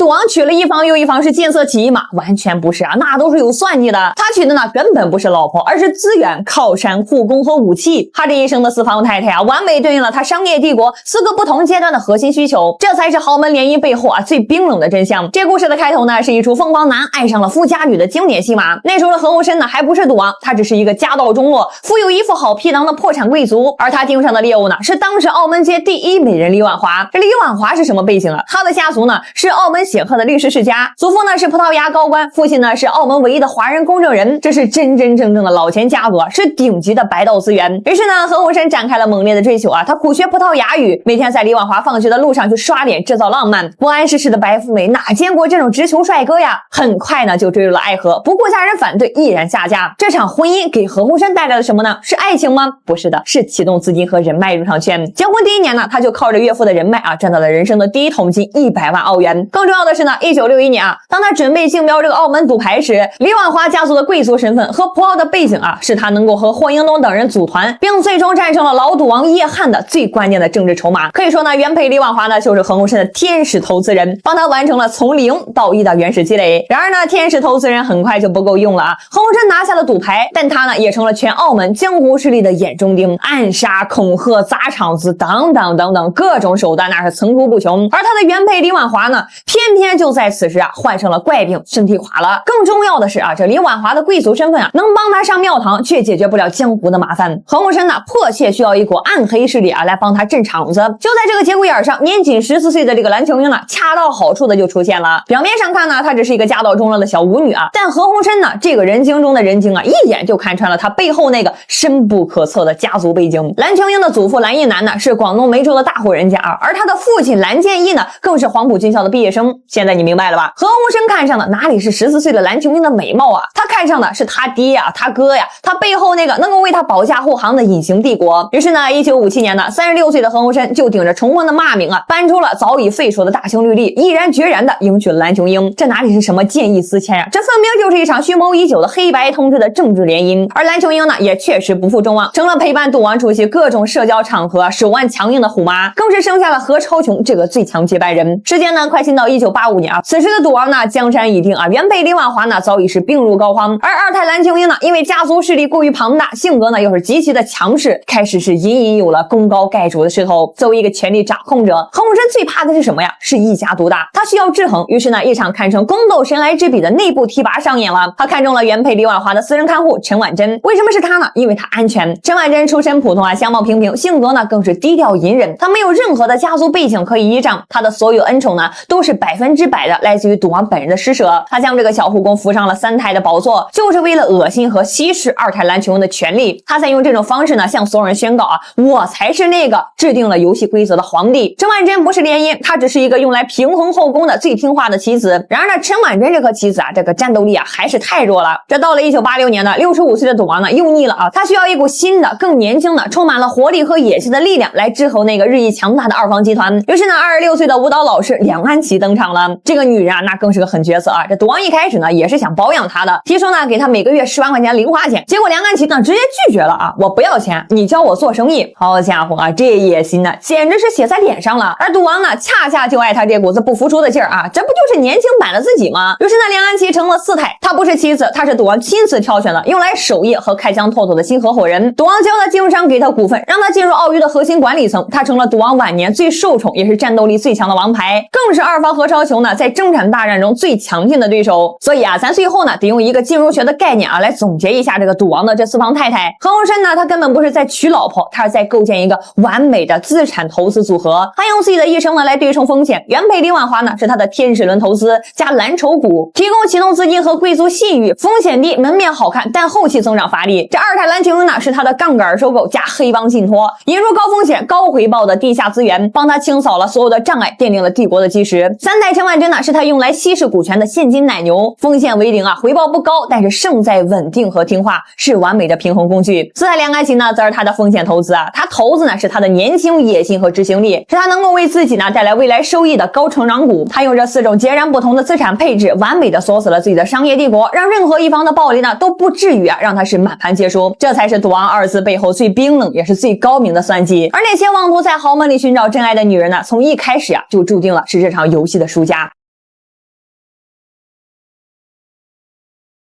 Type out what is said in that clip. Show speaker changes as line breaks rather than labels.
王娶了一方又一方是见色起意吗？完全不是啊，那都是有算计的。他娶的呢根本不是老婆，而是资源、靠山、护工和武器。他这一生的四房太太啊，完美对应了他商业帝国4个不同阶段的核心需求，这才是豪门联姻背后啊最冰冷的真相。这故事的开头呢，是一出凤凰男爱上了富家女的经典戏码。那时候的何鸿燊呢还不是赌王，他只是一个家道中落、富有一副好皮囊的破产贵族，而他盯上的猎物呢是当时澳门街第一美人李婉华。这李婉华是什么背景啊？他的家族呢是澳门显赫的律师世家，祖父呢是葡萄牙高官，父亲呢是澳门唯一的华人公证人，这是真真正正的老钱家族，是顶级的白道资源。于是呢，何鸿燊展开了猛烈的追求啊，他苦学葡萄牙语，每天在李婉华放学的路上去刷脸制造浪漫。不谙世事的白富美哪见过这种直球帅哥呀？很快呢就坠入了爱河，不顾家人反对，毅然下嫁。这场婚姻给何鸿燊带来了什么呢？是爱情吗？不是的，是启动资金和人脉入场券。结婚第1年呢，他就靠着岳父的人脉啊，赚到了人生的第一桶金100万澳元。更重要的是呢，1961年啊，当他准备竞标这个澳门赌牌时，李婉华家族的贵族身份和葡澳的背景啊，使他能够和霍英东等人组团，并最终战胜了老赌王叶汉的最关键的政治筹码。可以说呢，原配李婉华呢就是何鸿燊的天使投资人，帮他完成了从0到1的原始积累。然而呢，天使投资人很快就不够用了啊，何鸿燊拿下了赌牌，但他呢也成了全澳门江湖势力的眼中钉，暗杀、恐吓、砸场子等等等等，各种手段那是层出不穷。而他的原配李婉华呢，偏偏就在此时啊患上了怪病，身体垮了。更重要的是啊，这李婉华的贵族身份啊，能帮他上庙堂，却解决不了江湖的麻烦。何鸿燊呢，迫切需要一股暗黑势力啊来帮他镇场子。就在这个节骨眼上，年仅14岁的这个蓝琼英呢，恰到好处的就出现了。表面上看呢，她只是一个家道中落的小舞女啊，但何鸿燊呢，这个人精中的人精啊，一眼就看穿了她背后那个深不可测的家族背景。蓝琼英的祖父蓝印南呢，是广东梅州的大户人家啊，而他的父亲蓝建义呢，更是黄埔军校的毕业生。现在你明白了吧？何鸿燊看上的哪里是14岁的蓝琼英的美貌啊，他看上的是他爹呀、他哥呀，他背后那个能够为他保驾护航的隐形帝国。于是呢，1957年呢，36岁的何鸿燊就顶着重婚的骂名啊，搬出了早已废除的大清律例，毅然决然的迎娶了蓝琼英。这哪里是什么见异思迁呀？这分明就是一场蓄谋已久的黑白通吃的政治联姻。而蓝琼英呢，也确实不负众望，成了陪伴赌王出席各种社交场合手腕强硬的虎妈，更是生下了何超琼这个最强接班人。时间呢快进到1985年啊，此时的赌王呢江山已定啊，原配李婉华呢早已是病入膏肓，而二胎蓝琼英呢，因为家族势力过于庞大，性格呢又是极其的强势，开始是隐隐有了功高盖主的势头。作为一个权力掌控者，何鸿燊最怕的是什么呀？是一家独大，他需要制衡。于是呢，一场堪称宫斗神来之笔的内部提拔上演了。他看中了原配李婉华的私人看护陈婉珍。为什么是他呢？因为他安全。陈婉珍出身普通啊，相貌平平，性格呢更是低调隐忍，他没有任何的家族背景可以依仗，他的所有恩宠呢都是100%的来自于赌王本人的施舍。他将这个小护工扶上了3胎的宝座，就是为了恶心和稀释二胎蓝琼英的权利。他在用这种方式呢向所有人宣告啊，我才是那个制定了游戏规则的皇帝。陈婉珍不是联姻，她只是一个用来平衡后宫的最听话的妻子。然而呢，陈婉珍这颗棋子啊，这个战斗力啊还是太弱了。这到了1986年呢，65岁的赌王呢又腻了啊，他需要一股新的、更年轻的、充满了活力和野心的力量来制衡那个日益强大的二房集团。于是呢，26岁的舞蹈老师梁安琪登场了。这个女人啊，那更是个狠角色啊。这赌王一开始呢也是想保养她的，提出呢给她每个月10万块钱零花钱，结果梁安琪呢直接拒绝了啊，我不要钱，你教我做生意。好家伙啊，这野心呢简直是写在脸上了。而赌王呢恰恰就爱他这股子不服输的劲儿啊，这不就是年轻版的自己吗？于是呢，梁安琪成了4胎，她不是妻子，她是赌王亲自挑选的，用来守夜和开疆拓土的新合伙人。赌王教他经商，给他股份，让他进入澳娱的核心管理层，他成了赌王晚年最受宠也是战斗力最强的王牌，更是二房何超琼呢在争产大战中最强劲的对手。所以啊，咱最后呢得用一个金融学的概念啊来总结一下这个赌王的这4房太太。何鸿燊呢，他根本不是在娶老婆，他是在构建一个完美的资产投资组合，他用自己的一生呢来对冲风险。原配李婉华呢是他的天使轮投资加蓝筹股，提供启动资金和贵族信誉，风险低，门面好看，但后期增长乏力。这二胎蓝琼英呢是他的杠杆收购加黑帮信托，引入高风险高回报的地下资源，帮他清扫了所有的障碍，奠定了帝国的基石。3代陈婉珍呢是他用来稀释股权的现金奶牛，风险为零啊，回报不高，但是胜在稳定和听话，是完美的平衡工具。4代梁安琪呢则是他的风险投资啊，他投资呢是他的年轻野心和执行力，是他能够为自己呢带来未来收益的高成长股。他用这4种截然不同的资产配置，完美的锁死了自己的商业帝国，让任何一方的暴力呢都不至于啊让他是满盘皆输。这才是赌王2字背后最冰冷也是最高明的算计。而那些妄图在豪门里寻找真爱的女人呢，从一开始啊就注定了是这场游戏的输家。